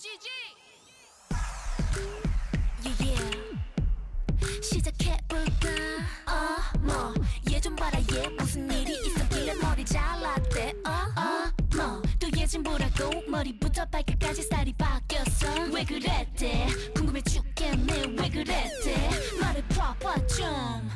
Yeah, yeah. 시작해볼까? 뭐 얘 좀 봐라 얘 무슨 일이 있었길래 머리 잘랐대 뭐 또 얘 좀 보라고 머리부터 발끝까지 스타일이 바뀌었어 왜 그랬대 궁금해 죽겠네 왜 그랬대 말을 봐봐 좀